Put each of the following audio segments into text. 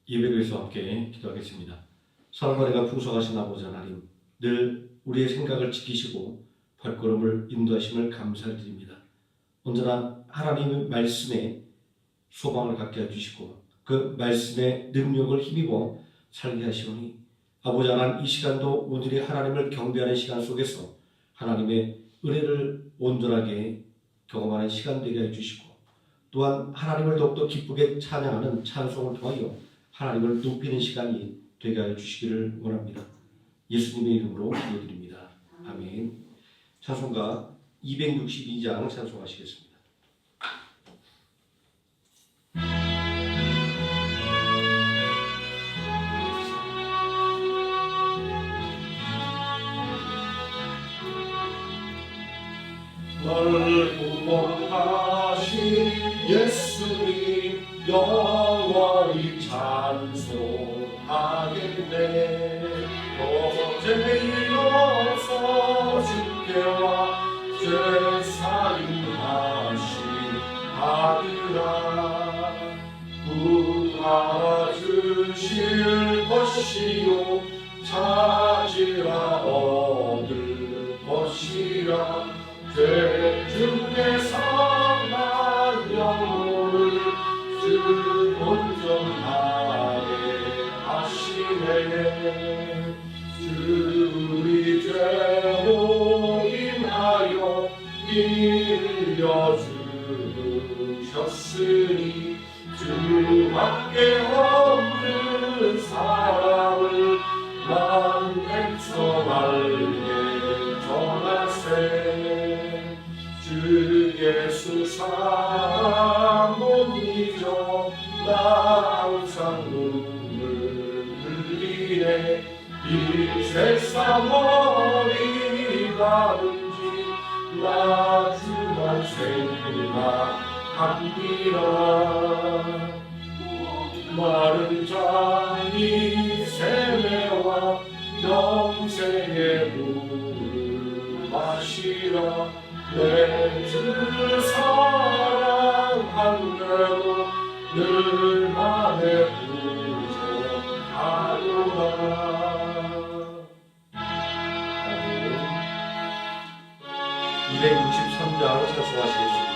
예배로에서 함께 기도하겠습니다. 사랑과 풍성하신 아버지 하나님, 늘 우리의 생각을 지키시고 발걸음을 인도하심을 감사드립니다. 언제나 하나님의 말씀에 소망을 갖게 해주시고 그 말씀의 능력을 힘입어 살게 하시오니 아버지 하나님, 이 시간도 오늘이 하나님을 경배하는 시간 속에서 하나님의 은혜를 온전하게 경험하는 시간 되게 해주시고 또한 하나님을 더욱더 기쁘게 찬양하는 찬송을 통하여 하나님을 높이는 시간이 되게 하여 주시기를 원합니다. 예수님의 이름으로 기도드립니다. 아멘. 찬송가 262장 찬송하시겠습니다. 널 구원하신 예수님 영원히 찬송하겠네. 어제 일어서 주께와 죄사인하신 아들아 구하주실 것이요 찾으라 얻을 것이라. 죄 중에 상한 영혼을 주 온전하게 하시네. 주 우리 죄 모임하여 빌려주셨으니 주밖에 없는 사랑을 만행성 알게 전하세. 주 예수 사랑 못 잊어 나 항상 눈물 흘리네. 이 세상 어디 가든지 나 주만 생각합니다. 마른 잔이 세매와 영생의 물을 마시라. 내 주 사랑한 대로 늘 맘에 부족하도다. 263장 찬송하시겠습니다.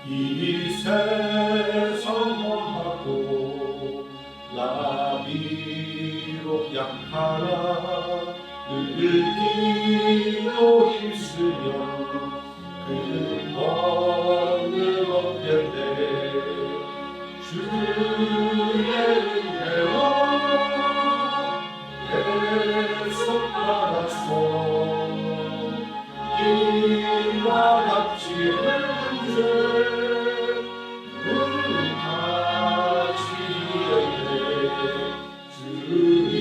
이 세상 험하고 나 비록 약하나 늘 기도 힘쓰며 근원을 얻겠네. 주의 은혜로 계속 받아서 이와 같이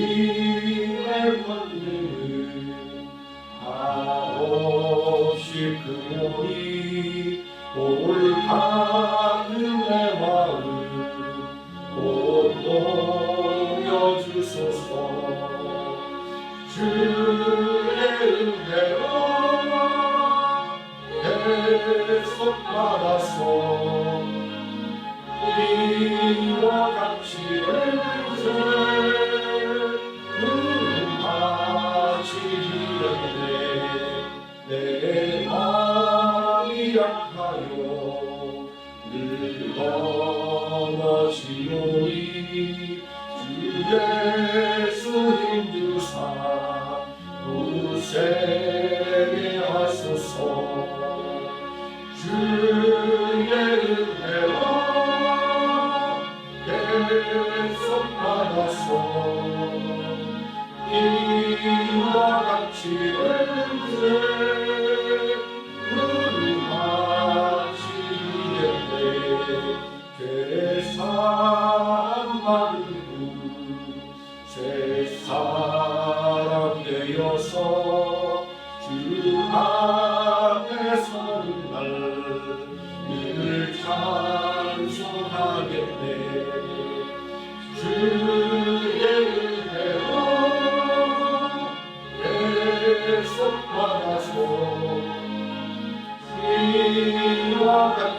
주님의 권능은 하옵시 그모니 올 가슴의 마음 곧 녹여주소서. 주의 은혜로 계속 받아서 이와 같이 내 마음이 약하여 늘 넘어지오니 주 예수 힘주사 굳세게 하소서. 주의 은혜로 계속 받아서 이와 같이 새 사람 되어서 주 앞에 서는 날 늘 찬송하겠네. 주의 은혜로 계속 받아서 이와 같이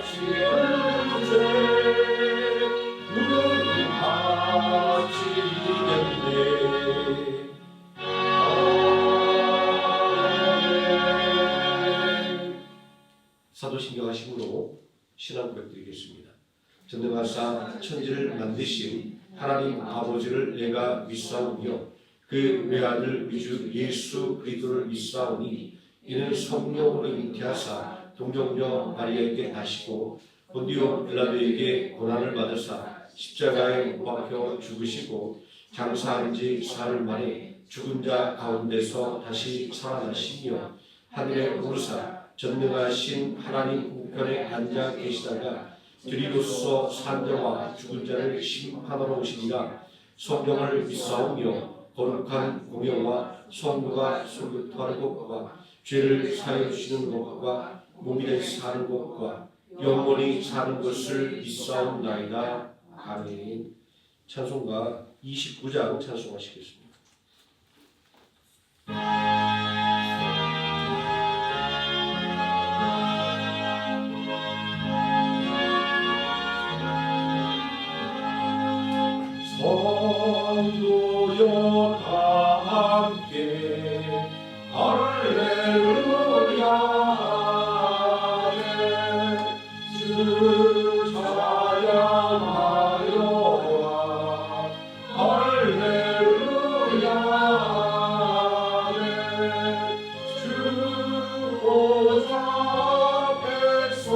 전능하사 천지를 만드신 하나님 아버지를 내가 믿사오며 그 외아들 위주 예수 그리스도를 믿사오니 이는 성령으로 잉태하사 동정녀 마리아에게 나시고 본디오 빌라도에게 고난을 받으사 십자가에 못 박혀 죽으시고 장사한 지 사흘 만에 죽은 자 가운데서 다시 살아나시며 하늘에 오르사 전능하신 하나님 우편에 앉아 계시다가 드리로서 산자와 죽은 자를 심판하러 오시니라. 성령을 믿사오며 거룩한 공예와 성도가 소교토하는 것과 죄를 사하여 주시는 것과 몸이 사는 것과 영원히 사는 것을 믿사옵나이다. 아멘. 찬송가 29장 찬송하시겠습니다. 성도여 다 함께 할렐루야 하네 주 찬양하여라 할렐루야 하네 주 보좌 앞에서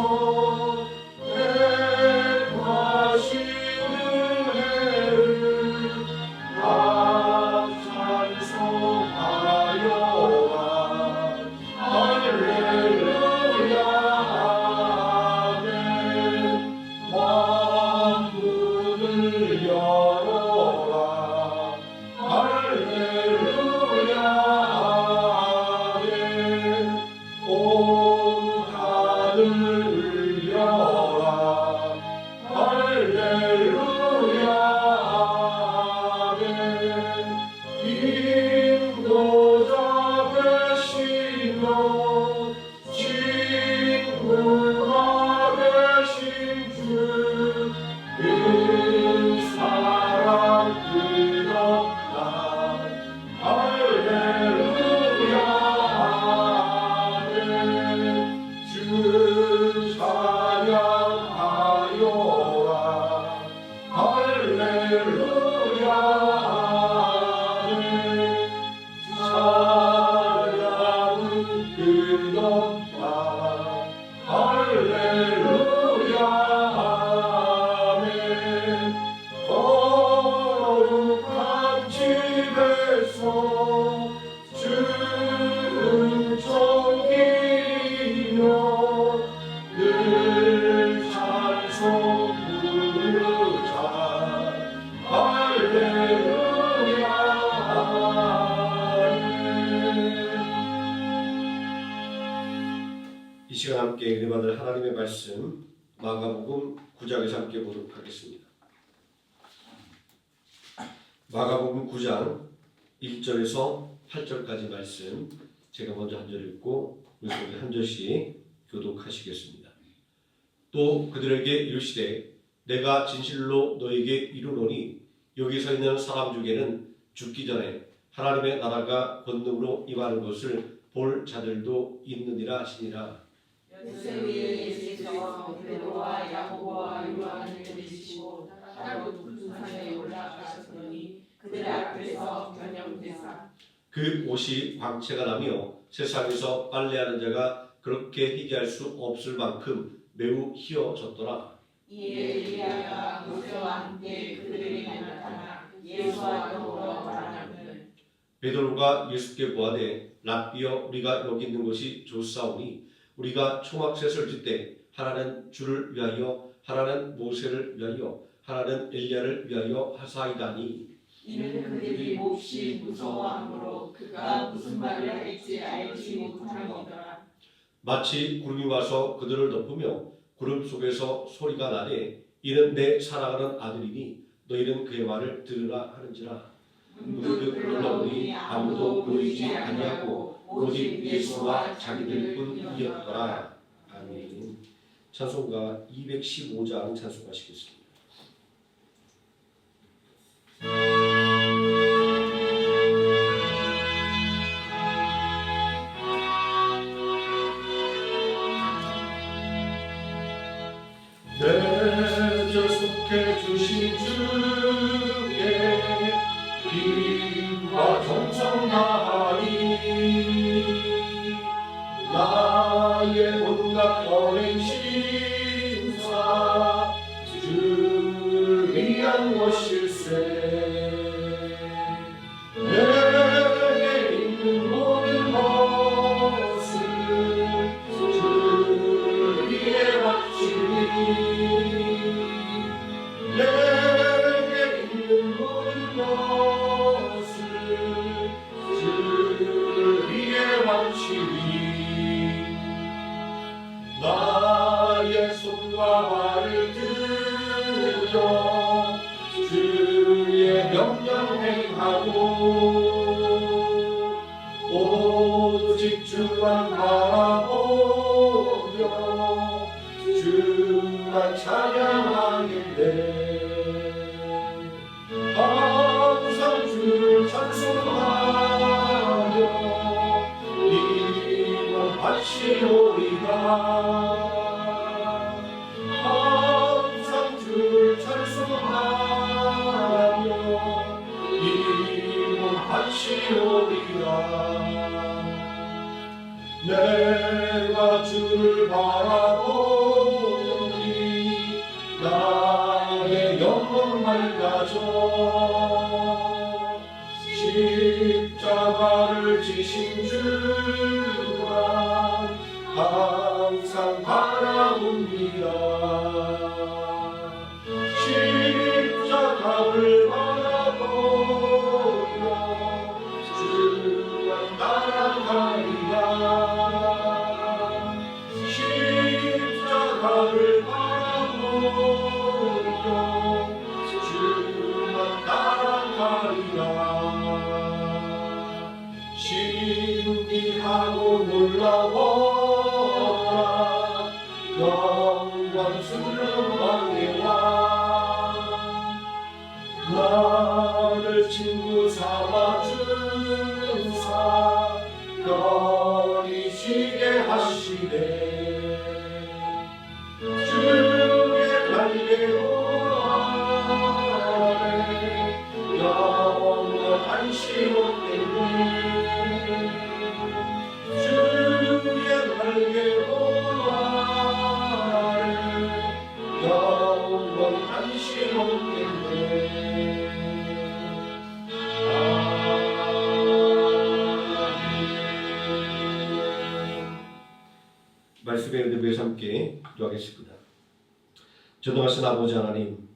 이 시간 함께 은혜받을 하나님의 말씀 마가복음 9장에서 함께 보도록 하겠습니다. 마가복음 9장 1절에서 8절까지 말씀 제가 먼저 한 절 읽고 우리 한 절씩 교독하시겠습니다. 또 그들에게 이르시되 내가 진실로 너에게 이르노니 여기 서 있는 사람 중에는 죽기 전에 하나님의 나라가 권능으로 임하는 것을 볼 자들도 있느니라 하시니라. 연세 위에 예수께서 베드로와 야고보와 요한을 데리시고 따로 높은 산에 올라가셨더니 그들 앞에서 변형되사 그 옷이 광채가 나며 세상에서 빨래하는 자가 그렇게 희귀할 수 없을 만큼 매우 희어졌더라. 이에 엘리야가 모세와 함께 그들에게 나타나 예수와 더불어 말하는 베드로가 예수께 보아되 랍비여 우리가 여기 있는 것이 좋사오니 우리가 초막셋을 짓되 하나는 주를 위하여 하나는 모세를 위하여 하나는 엘리야를 위하여 하사이다니. 이는 그들이 몹시 무서워하므로 그가 무슨 말을 할지 알지 못함이더라. 마치 구름이 와서 그들을 덮으며 구름 속에서 소리가 나되 이는 내 사랑하는 아들이니 너희는 그의 말을 들으라 하는지라. 문득 흘러보니 아무도 보이지 아니하고 오직 예수와 자기들 뿐이었더라. 아멘. 찬송가 215장 찬송하시겠습니다. 내 아니하고 오직 주만 바라보며 주만 찬양하겠네. 항상 주를 찬송하며 이몸 바치오리다. 항상 주를 찬송하며 이몸 바치오리다. 내가 주를 바라보니 나의 영혼 맑아져. 십자가를 지신 주만 항상 바라봅니다. 십자가를 바라보며 주만 따라가리라. 십자가를 바라보며 주만 따라가리라. 신비하고 놀라워라 영광스러운 왕의 왕. 나를 친구 삼아 주사 거리시게 하시네. 주의 날개로 아래 영원한 시온되니. 주의 날개로 아래 영원한 시온되니. 말씀의 은혜 위해서 함께 기도하겠습니다. 전능하신 아버지 하나님,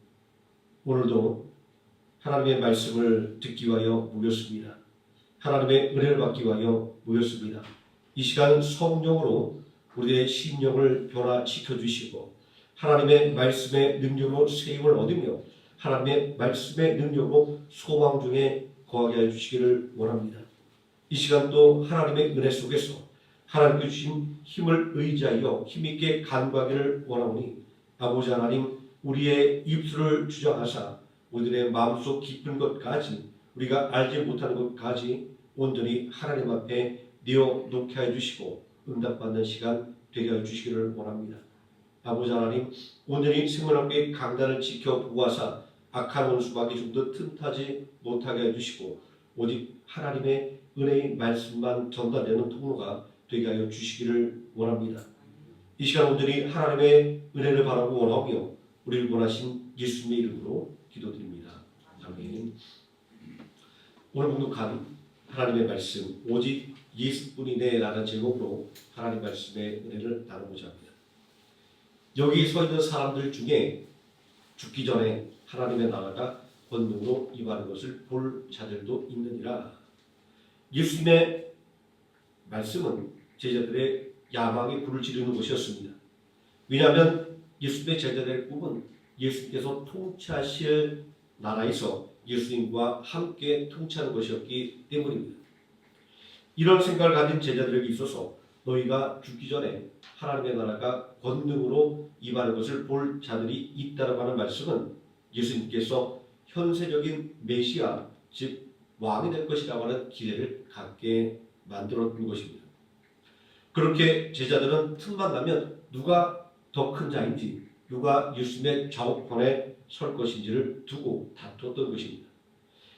오늘도 하나님의 말씀을 듣기 위하여 모였습니다. 하나님의 은혜를 받기 위하여 모였습니다. 이 시간 성령으로 우리의 심령을 변화시켜 주시고 하나님의 말씀의 능력으로 세임을 얻으며 하나님의 말씀의 능력으로 소망 중에 거하게 해 주시기를 원합니다. 이 시간도 하나님의 은혜 속에서 하나님께 주신 힘을 의지하여 힘있게 간구하기를 원하오니 아버지 하나님, 우리의 입술을 주장하사 우리들의 마음속 깊은 것까지 우리가 알지 못하는 것까지 온전히 하나님 앞에 내어놓게 해 주시고 응답받는 시간 되게 해 주시기를 원합니다. 아버지 하나님, 온전히 생명함께 강단을 지켜 보호하사 악한 원수마귀 좀 더 틈타지 못하게 해 주시고 오직 하나님의 은혜의 말씀만 전달되는 통로가 되게 하여 주시기를 원합니다. 이 시간 온전히 하나님의 은혜를 바라고 원하며 우리를 원하신 예수님의 이름으로 기도드립니다. 아멘. 오늘 공독한 하나님의 말씀 오직 예수뿐이네 라는 제목으로 하나님 말씀의 은혜를 나누고자 합니다. 여기 서 있는 사람들 중에 죽기 전에 하나님의 나라가 권능으로 임하는 것을 볼 자들도 있느니라. 예수님의 말씀은 제자들의 야망에 불을 지르는 것이었습니다. 왜냐하면 예수님의 제자들의 꿈은 예수님께서 통치하실 나라에서 예수님과 함께 통치하는 것이었기 때문입니다. 이런 생각을 가진 제자들에게 있어서 너희가 죽기 전에 하나님의 나라가 권능으로 임하는 것을 볼 자들이 있다고 하는 말씀은 예수님께서 현세적인 메시아, 즉 왕이 될 것이라고 하는 기대를 갖게 만들어준 것입니다. 그렇게 제자들은 틈만 나면 누가 더 큰 자인지, 누가 예수님의 좌우편에 설 것인지를 두고 다투었던 것입니다.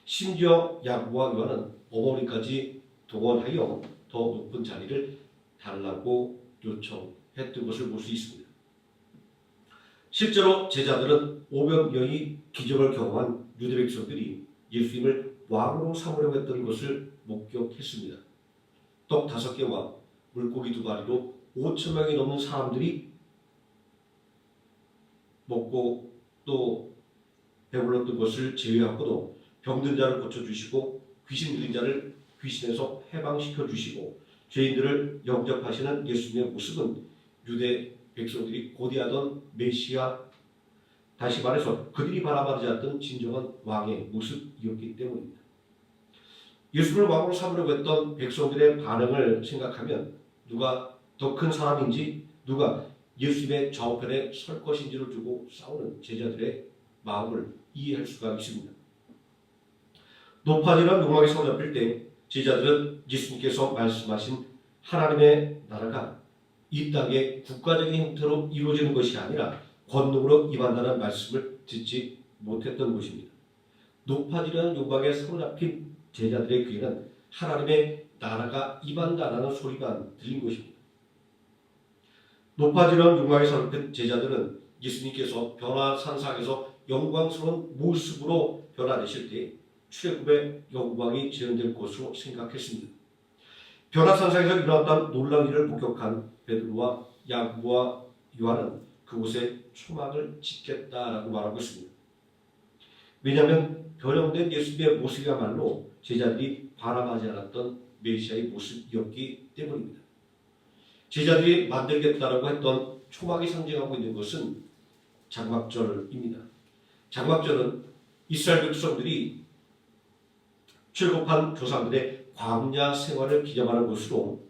심지어 야고보와 요한은 어머니까지 동원하여 더 높은 자리를 달라고 요청했던 것을 볼 수 있습니다. 실제로 제자들은 500명이 기적을 경험한 유대 백성들이 예수님을 왕으로 삼으려고 했던 것을 목격했습니다. 떡 5개와 물고기 2마리로 5,000명이 넘는 사람들이 먹고 또 배불렀던 것을 제외하고도 병든 자를 고쳐주시고 귀신 들린 자를 귀신에서 해방시켜 주시고 죄인들을 영접하시는 예수님의 모습은 유대 백성들이 고대하던 메시아, 다시 말해서 그들이 바라보지 않던 진정한 왕의 모습이었기 때문입니다. 예수를 왕으로 삼으려고 했던 백성들의 반응을 생각하면 누가 더 큰 사람인지 누가 예수님의 좌우편에 설 것인지를 두고 싸우는 제자들의 마음을 이해할 수가 있습니다. 높아지는 욕망에 사로잡힐 때 제자들은 예수님께서 말씀하신 하나님의 나라가 이 땅에 국가적인 형태로 이루어지는 것이 아니라 권능으로 임한다는 말씀을 듣지 못했던 것입니다. 높아지려는 욕망에 사로잡힌 제자들의 귀에는 하나님의 나라가 임한다라는 소리만 들린 것입니다. 높아지려는 욕망에 사로잡힌 제자들은 예수님께서 변화산상에서 영광스러운 모습으로 변화되실 때 출애굽의 영광이 재현될 것으로 생각했습니다. 변화산상에서 일어났던 놀라운 일을 목격한 베드로와 야고보와 요한은 그곳에 초막을 짓겠다라고 말하고 있습니다. 왜냐하면 변형된 예수님의 모습이야말로 제자들이 바라하지 않았던 메시아의 모습이었기 때문입니다. 제자들이 만들겠다라고 했던 초막이 상징하고 있는 것은 장막절입니다. 장막절은 이스라엘 백성들이 출애굽한 조상들의 광야 생활을 기념하는 것으로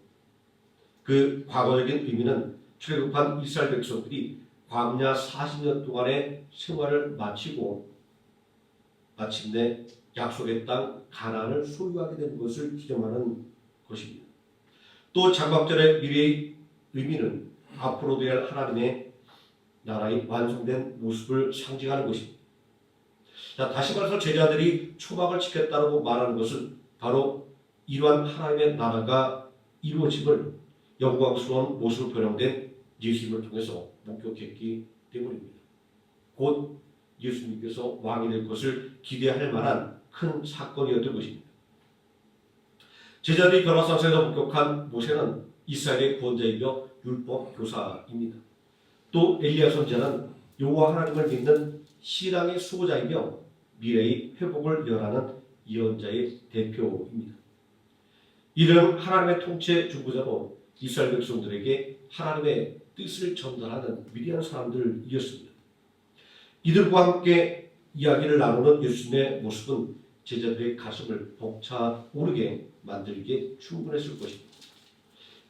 그 과거적인 의미는 출애굽한 이스라엘 백성들이 광야 40년 동안의 생활을 마치고 마침내 약속의 땅 가나안을 소유하게 된 것을 기념하는 것입니다. 또 장막절의 미래의 의미는 앞으로 될 하나님의 나라의 완성된 모습을 상징하는 것입니다. 자, 다시 말해서 제자들이 초막을 짓겠다고 말하는 것은 바로 이러한 하나님의 나라가 이루어짐을 영광스러운 모습으로 변형된 예수님을 통해서 목격했기 때문입니다. 곧 예수님께서 왕이 될 것을 기대할 만한 큰 사건이었던 것입니다. 제자들이 변화산상에서 목격한 모세는 이스라엘의 구원자이며 율법 교사입니다. 또 엘리야 선지자는 여호와 하나님을 믿는 신앙의 수호자이며 미래의 회복을 예언하는 예언자의 대표입니다. 이들은 하나님의 통치 중보자로 이스라엘 백성들에게 하나님의 뜻을 전달하는 위대한 사람들이었습니다. 이들과 함께 이야기를 나누는 예수님의 모습은 제자들의 가슴을 벅차오르게 만들기에 충분했을 것입니다.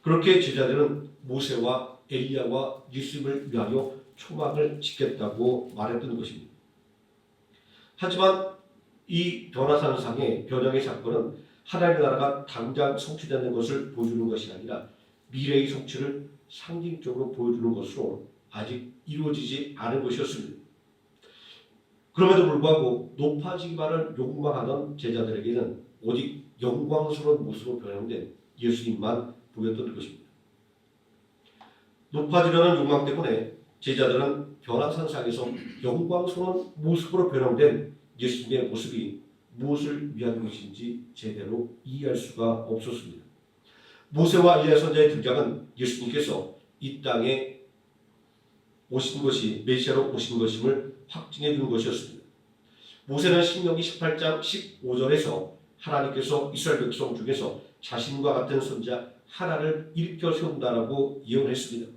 그렇게 제자들은 모세와 엘리야와 예수님을 위하여 초막을 짓겠다고 말했던 것입니다. 하지만 이 변화산상의 변형의 사건은 하나님의 나라가 당장 성취되는 것을 보여주는 것이 아니라 미래의 성취를 상징적으로 보여주는 것으로 아직 이루어지지 않은 것이었습니다. 그럼에도 불구하고 높아지기만을 욕망하던 제자들에게는 오직 영광스러운 모습으로 변형된 예수님만 보였던 것입니다. 높아지려는 욕망 때문에 제자들은 변화산상에서 영광스러운 모습으로 변형된 예수님의 모습이 무엇을 위한 것인지 제대로 이해할 수가 없었습니다. 모세와 엘리야 선지자의 등장은 예수님께서 이 땅에 오신 것이 메시아로 오신 것임을 확증해 주는 것이었습니다. 모세는 신명기 18장 15절에서 하나님께서 이스라엘 백성 중에서 자신과 같은 선지자 하나를 일으켜 세운다라고 예언했습니다.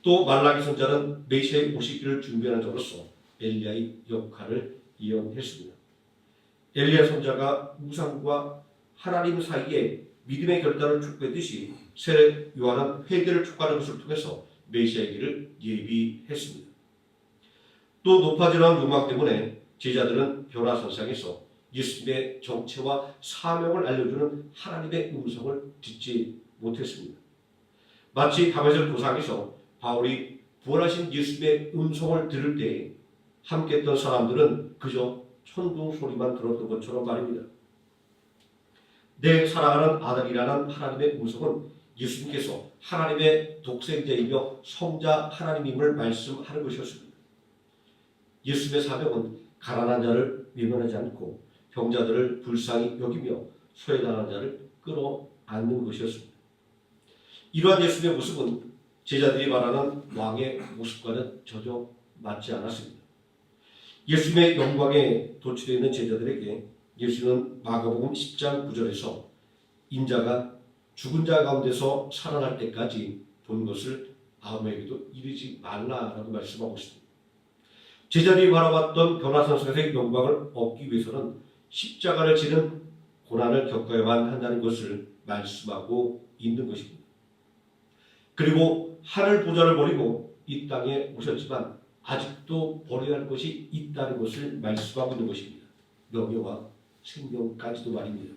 또 말라기 선지자는 메시아의 오시기를 준비하는 자로서 엘리야의 역할을 예언했습니다. 엘리야 선지자가 우상과 하나님 사이에 믿음의 결단을 촉구했듯이 세례 요한은 회개를 촉구하는 것을 통해서 메시아의 길을 예비했습니다. 또 높아지는 욕망 때문에 제자들은 변화산상에서 예수님의 정체와 사명을 알려주는 하나님의 음성을 듣지 못했습니다. 마치 다메섹 도상에서 바울이 부활하신 예수님의 음성을 들을 때 함께했던 사람들은 그저 천둥 소리만 들었던 것처럼 말입니다. 내 사랑하는 아들이라는 하나님의 음성은 예수님께서 하나님의 독생자이며 성자 하나님임을 말씀하는 것이었습니다. 예수님의 사명은 가난한 자를 외면하지 않고 병자들을 불쌍히 여기며 소외당한 자를 끌어안는 것이었습니다. 이러한 예수님의 모습은 제자들이 말하는 왕의 모습과는 전혀 맞지 않았습니다. 예수님의 영광에 도취되어 있는 제자들에게 예수는 마가복음 10장 9절에서 인자가 죽은 자 가운데서 살아날 때까지 본 것을 아무에게도 이르지 말라라고 말씀하고 있습니다. 제자들이 바라봤던 변화산상에서의 영광을 얻기 위해서는 십자가를 지는 고난을 겪어야만 한다는 것을 말씀하고 있는 것입니다. 그리고 하늘 보좌를 버리고 이 땅에 오셨지만 아직도 버려야 할 것이 있다는 것을 말씀하고 있는 것입니다. 명예와 생명까지도 말입니다.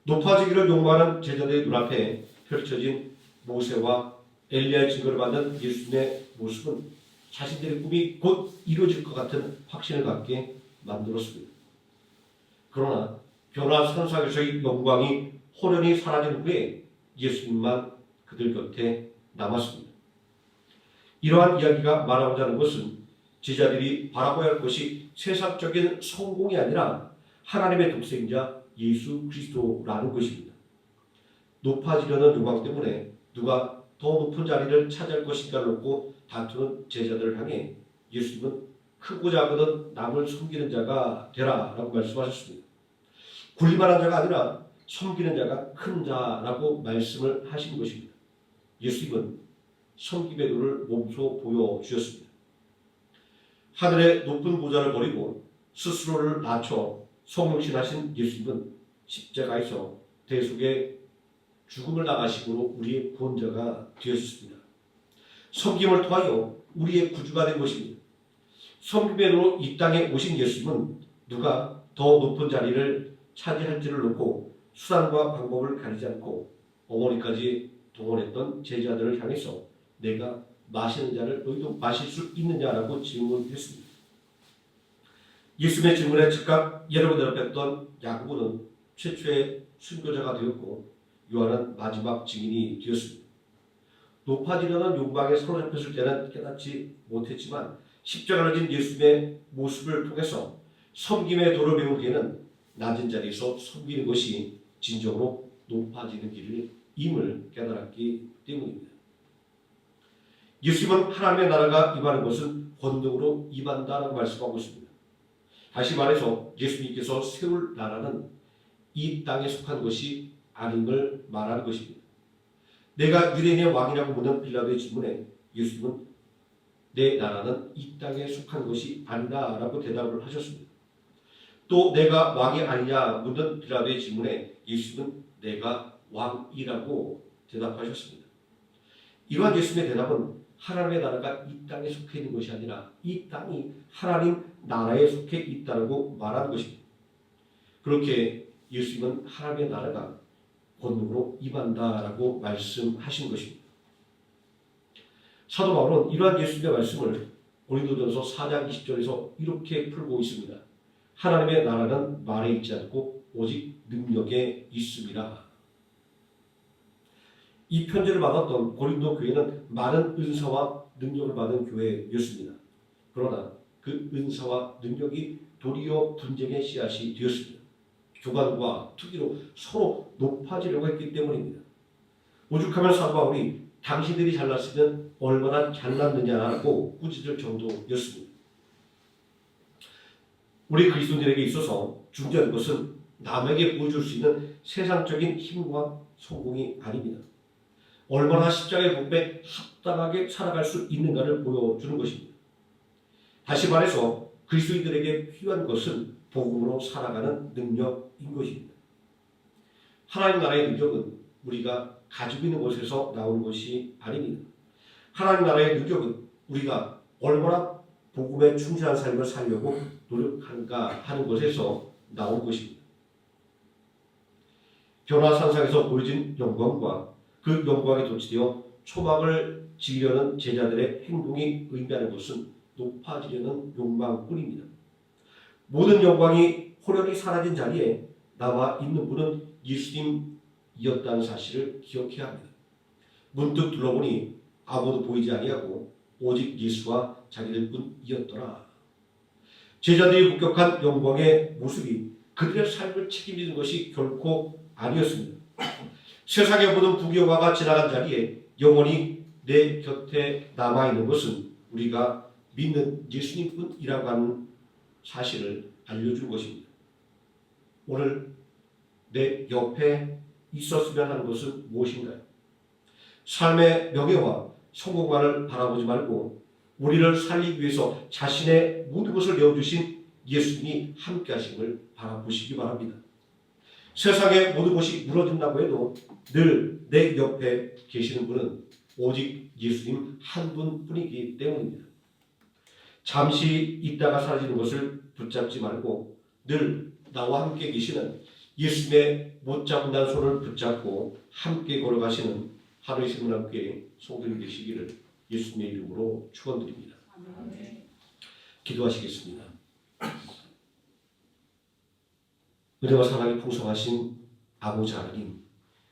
높아지기를 욕망하는 제자들의 눈앞에 펼쳐진 모세와 엘리야의 증거를 받는 예수님의 모습은 자신들의 꿈이 곧 이루어질 것 같은 확신을 갖게 만들었습니다. 그러나 변화산상에서의 영광이 호련히 사라진 후에 예수님만 그들 곁에 남았습니다. 이러한 이야기가 말하고자 하는 것은 제자들이 바라봐야 할 것이 세상적인 성공이 아니라 하나님의 독생자 예수 그리스도라는 것입니다. 높아지려는 욕망 때문에 누가 더 높은 자리를 차지할 것인가를 놓고 다투는 제자들을 향해 예수님은 크고 작은 남을 섬기는 자가 되라 라고 말씀하셨습니다. 굴리만한 자가 아니라 섬기는 자가 큰 자라고 말씀을 하신 것입니다. 예수님은 섬김의 도를 몸소 보여주셨습니다. 하늘의 높은 보좌를 버리고 스스로를 낮춰 성육신하신 예수님은 십자가에서 대속의 죽음을 당하심으로 우리의 구원자가 되었습니다. 섬김을 통하여 우리의 구주가 된 것입니다. 섬김의 도로 이 땅에 오신 예수님은 누가 더 높은 자리를 차지할지를 놓고 수단과 방법을 가리지 않고 어머니까지 동원했던 제자들을 향해서 내가 마시는 자를 너희도 마실 수 있느냐라고 질문했습니다. 예수님의 질문에 즉각 예를 대답했던 야고보는 최초의 순교자가 되었고 요한은 마지막 증인이 되었습니다. 높아지려는 욕망에 사로잡혔을 때는 깨닫지 못했지만 십자가를 진 예수님의 모습을 통해서 섬김의 도를 배운 뒤에는 낮은 자리에서 섬기는 것이 진정으로 높아지는 길임을 깨달았기 때문입니다. 예수님은 하나님의 나라가 임하는 것은 권능으로 임한다라고 말씀하고 있습니다. 다시 말해서 예수님께서 세울 나라는 이 땅에 속한 것이 아님을 말하는 것입니다. 내가 유대인의 왕이라고 묻는 빌라도의 질문에 예수님은 내 나라는 이 땅에 속한 것이 아니다 라고 대답을 하셨습니다. 또 내가 왕이 아니냐 묻는 빌라도의 질문에 예수님은 내가 왕이라고 대답하셨습니다. 이러한 예수님의 대답은 하나님의 나라가 이 땅에 속해 있는 것이 아니라 이 땅이 하나님 나라에 속해 있다고 말하는 것입니다. 그렇게 예수님은 하나님의 나라가 권능으로 임한다라고 말씀하신 것입니다. 사도 바울은 이러한 예수님의 말씀을 고린도전서 4장 20절에서 이렇게 풀고 있습니다. 하나님의 나라는 말에 있지 않고 오직 능력에 있습니다. 이 편지를 받았던 고린도 교회는 많은 은사와 능력을 받은 교회였습니다. 그러나 그 은사와 능력이 도리어 분쟁의 씨앗이 되었습니다. 교관과 투기로 서로 높아지려고 했기 때문입니다. 오죽하면 사도 바울이 당신들이 잘났으면 얼마나 잘났느냐고 꾸짖을 정도였습니다. 우리 그리스도인들에게 있어서 중요한 것은 남에게 보여줄 수 있는 세상적인 힘과 성공이 아닙니다. 얼마나 십자가의 복음에 합당하게 살아갈 수 있는가를 보여주는 것입니다. 다시 말해서 그리스도인들에게 필요한 것은 복음으로 살아가는 능력인 것입니다. 하나님 나라의 능력은 우리가 가지고 있는 것에서 나오는 것이 아닙니다. 하나님 나라의 능력은 우리가 얼마나 복음에 충실한 삶을 살려고 노력하는가 하는 것에서 나온 것입니다. 변화산상에서 보여진 영광과 그 영광에 도취되어 초막을 지으려는 제자들의 행동이 의미하는 것은 높아지려는 욕망뿐입니다. 모든 영광이 호련히 사라진 자리에 나와 있는 분은 예수님이었다는 사실을 기억해야 합니다. 문득 둘러보니 아무도 보이지 아니하고 오직 예수와 자기들 뿐이었더라. 제자들이 목격한 영광의 모습이 그들의 삶을 책임지는 것이 결코 아니었습니다. 세상의 모든 부귀영화가 지나간 자리에 영원히 내 곁에 남아있는 것은 우리가 믿는 예수님뿐이라고 하는 사실을 알려준 것입니다. 오늘 내 옆에 있었으면 하는 것은 무엇인가요? 삶의 명예와 성공만을 바라보지 말고 우리를 살리기 위해서 자신의 모든 것을 내어주신 예수님이 함께 하심을 바라보시기 바랍니다. 세상의 모든 것이 무너진다고 해도 늘 내 옆에 계시는 분은 오직 예수님 한 분뿐이기 때문입니다. 잠시 있다가 사라지는 것을 붙잡지 말고 늘 나와 함께 계시는 예수님의 못 잡는다는 손을 붙잡고 함께 걸어가시는 하루의 생명교회 성도님 되시기를 예수님의 이름으로 축원드립니다. 기도하시겠습니다. 은혜와 사랑이 풍성하신 아버지 하나님,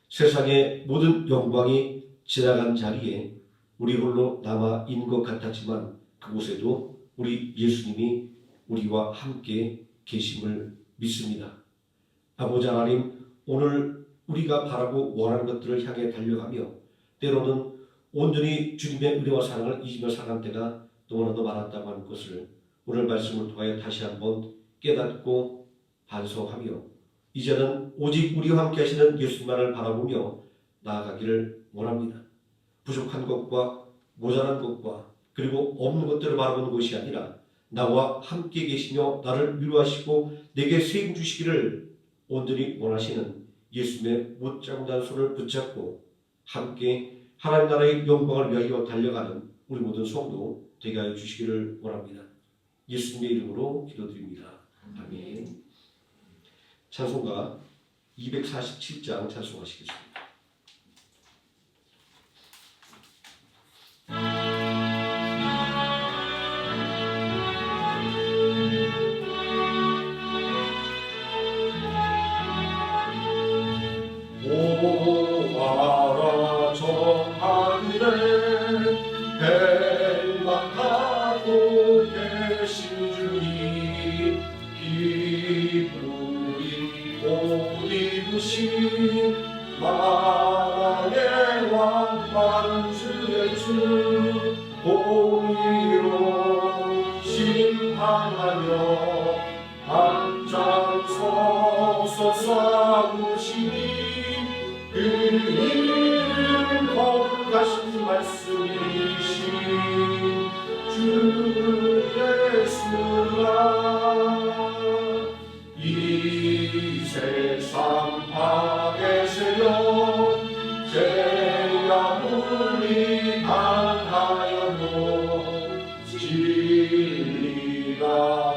세상의 모든 영광이 지나간 자리에 우리 홀로 남아 있는 것 같았지만 그곳에도 우리 예수님이 우리와 함께 계심을 믿습니다. 아버지 하나님, 오늘 우리가 바라고 원하는 것들을 향해 달려가며 때로는 온전히 주님의 은혜와 사랑을 잊으며 살아간 때가 너무나도 많았다고 하는 것을 오늘 말씀을 통하여 다시 한번 깨닫고 반성하며 이제는 오직 우리와 함께 하시는 예수님만을 바라보며 나아가기를 원합니다. 부족한 것과 모자란 것과 그리고 없는 것들을 바라보는 것이 아니라 나와 함께 계시며 나를 위로하시고 내게 세임 주시기를 온전히 원하시는 예수님의 못 잡는다는 손을 붙잡고 함께 하나님 나라의 영광을 위하여 달려가는 우리 모든 성도 되게 하여 주시기를 원합니다. 예수님의 이름으로 기도드립니다. 아멘. 찬송가 247장 찬송하시겠습니다. 오와라 저 하늘에 벨망하고 계신 주님 기쁘리 옷 입으신 만왕의 왕 만주의 주 공의로 심판하며 당장 서서 싸우시니 그 이름 거룩하신 말씀이신 주 예수라. 이 세상 파괴세력 죄악 우리 당하여도 진리가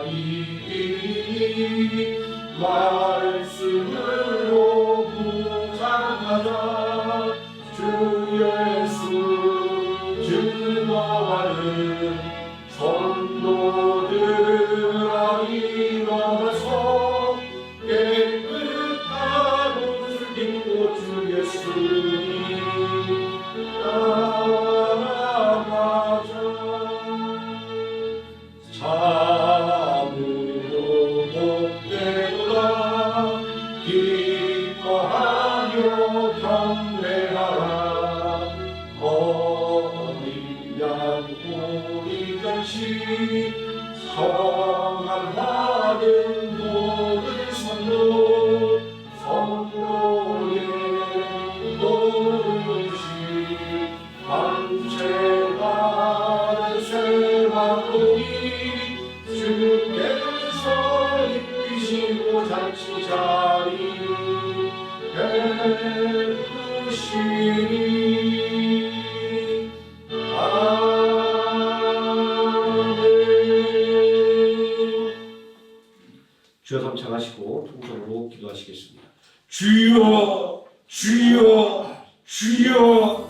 이기니 말씀으로 무장하자. 주 예수 증거하는 성도들아 일어나서 깨끗한 옷을 입고 주 예수님 따라가자. 참으로 복되도다 기뻐하며 경배하라. 어린 양 우리 전시 성함 받은 모든 성도 성도의 모든시 방채받은 세마음이 주께서 입히시고 잔치 자리 베푸시니. 주여 삼창하시고 통성으로 기도하시겠습니다. 주여 주여 주여.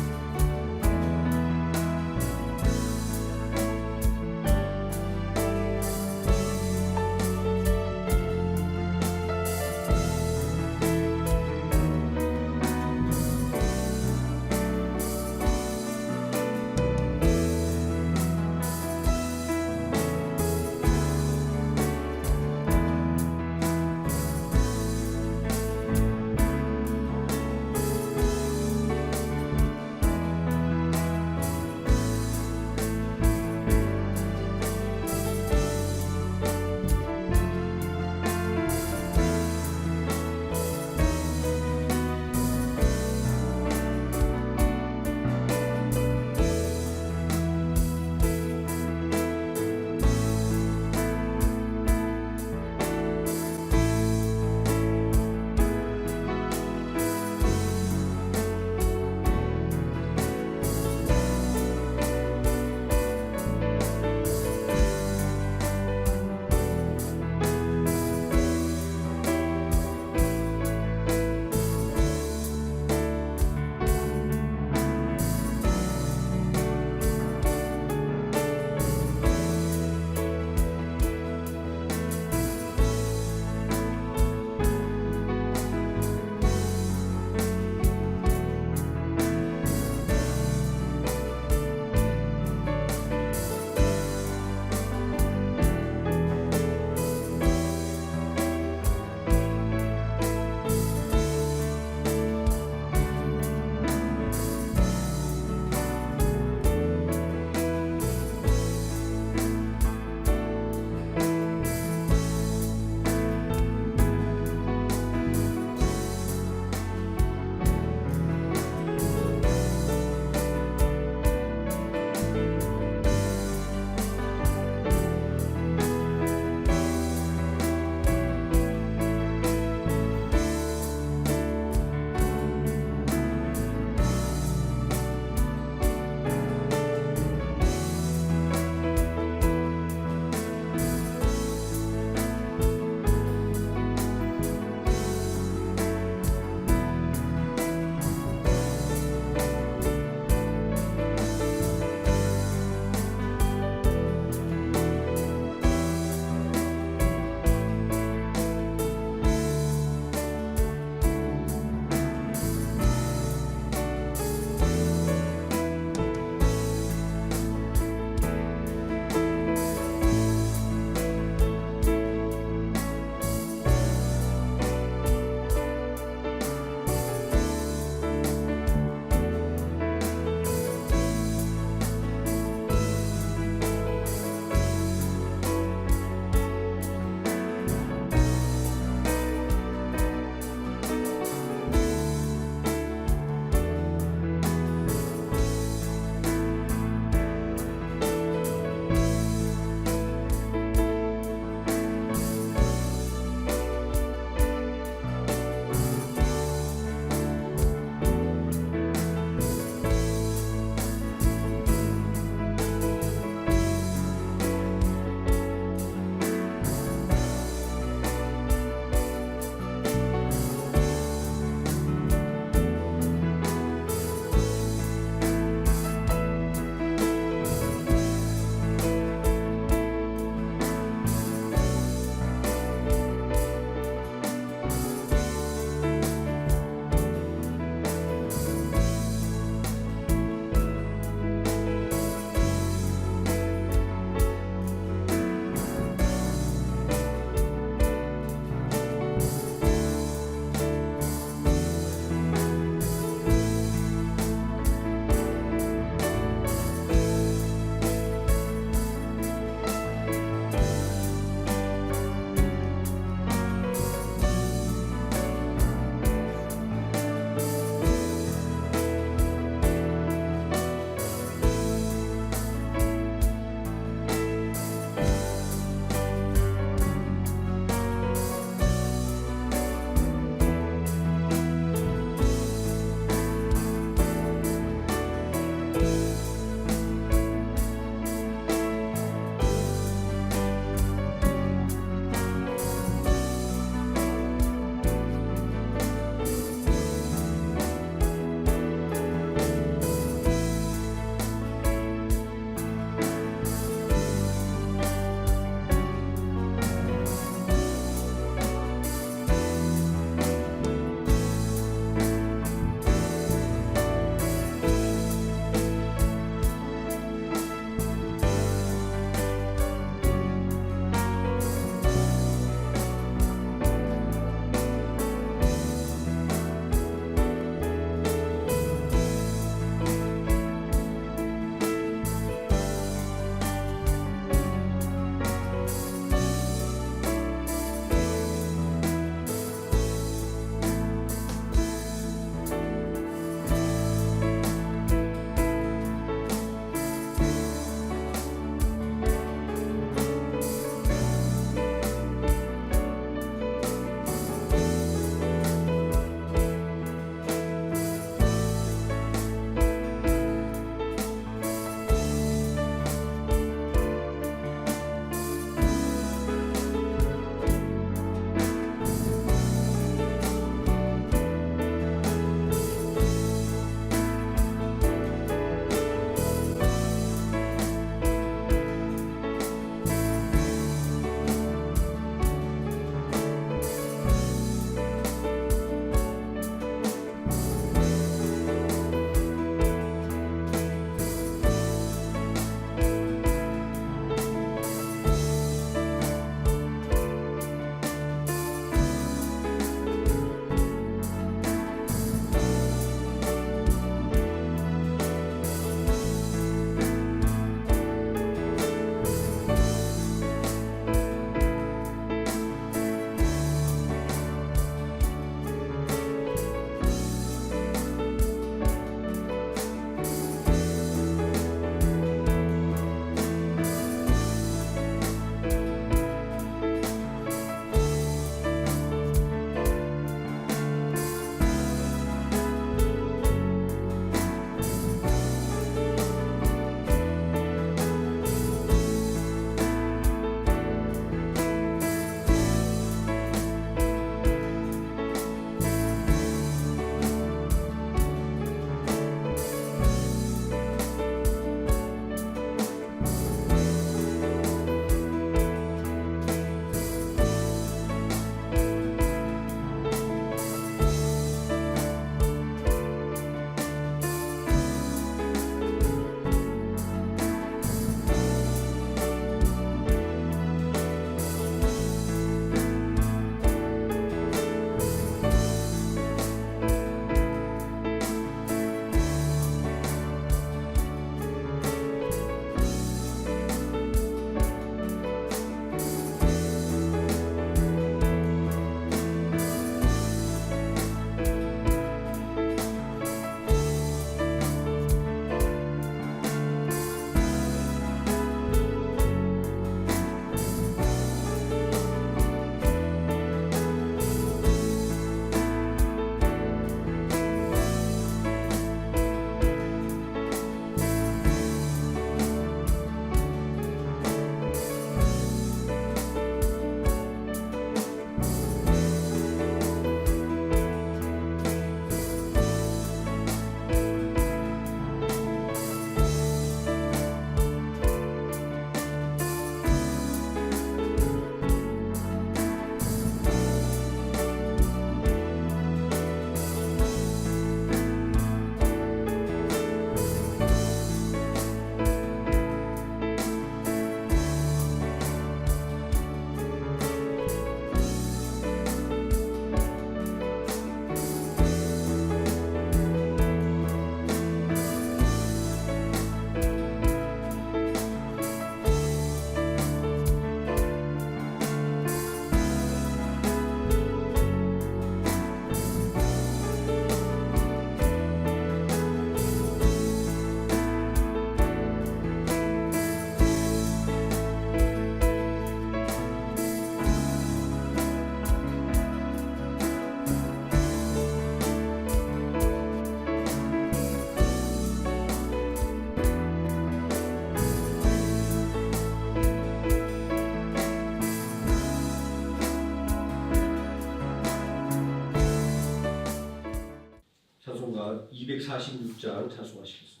246장 찬송하시겠습니다.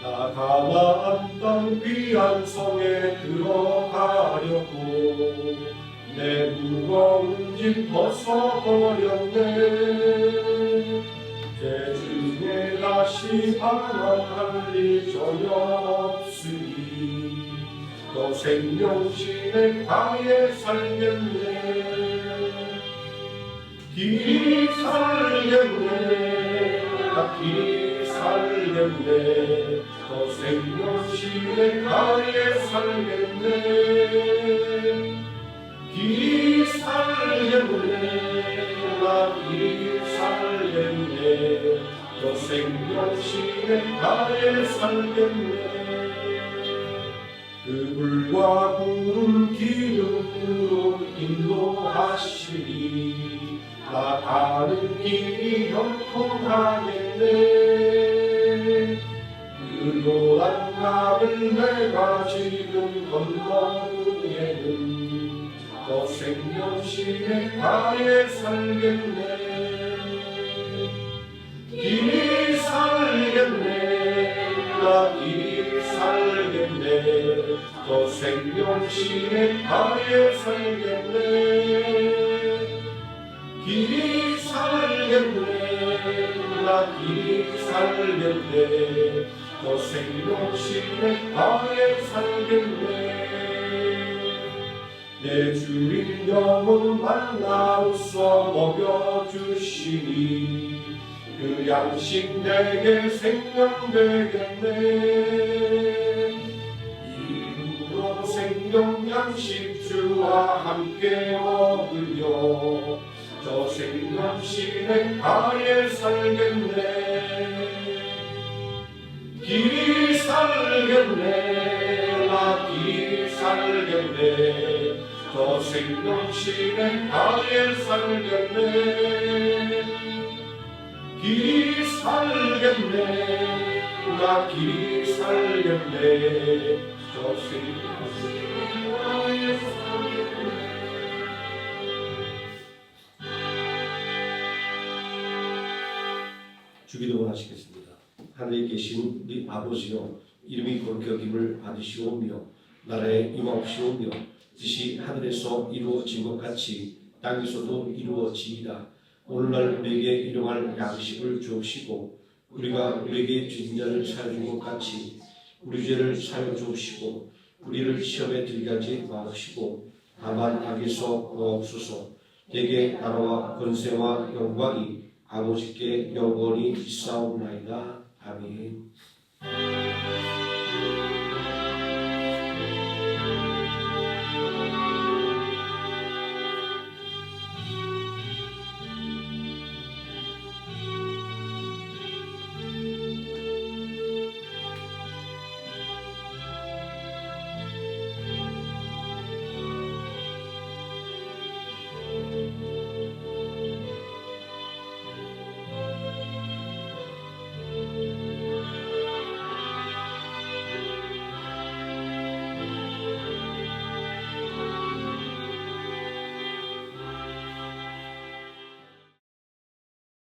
나 가나안 땅 귀한 성에 들어가려고 내 무거운 짐 벗어버렸네. 제중에 다시 방황할 일 전혀 없으니 너 생명신의 가에 살겠네. 길이 살겠네. 나 길이 살겠네. 너 생명신의 가에 살겠네. 길이 살겠네. 나 길이 살겠네. 너 생명신의 가에 살겠네. 그 불과 구름 기름으로 인도하시니 나 가는 길이 형통하겠네. 그 노란 강을 내가 지금 건너는 후에는 너 생명신의 가에 살겠네. 길이 살겠네. 나 길이 살겠네. 너 생명신의 가에 살겠네. 길이 살겠네. 나 길이 살겠네. 너 생명신의 가에 살겠네. 내 주인 영혼 만나서 먹여주시니 그 양식 내게 생명 되겠네. 이후로 생명 양식 주와 함께 먹으며 저 생명신의 가에 살겠네. 길이 살겠네. 나 길이 살겠네. 저 생명신의 가에 살겠네. 길이 살겠네. 나 길이 살겠네. 저 생명신의 가에 살겠네. 주기도문 하시겠습니다. 하늘에 계신 우리 아버지여, 이름이 거룩히 여김을 받으시오며 나라에 임하옵시오며 뜻이 하늘에서 이루어진 것 같이 땅에서도 이루어지이다. 오늘날 우리에게 일용할 양식을 주옵시고 우리가 우리에게 죄진 자를 사여준 것 같이 우리 죄를 사여 주옵시고 우리를 시험에 들게 하지 마옵시고 다만 악에서 구하옵소서. 내게 나라와 권세와 영광이 아버지께 영원히 있사옵나이다.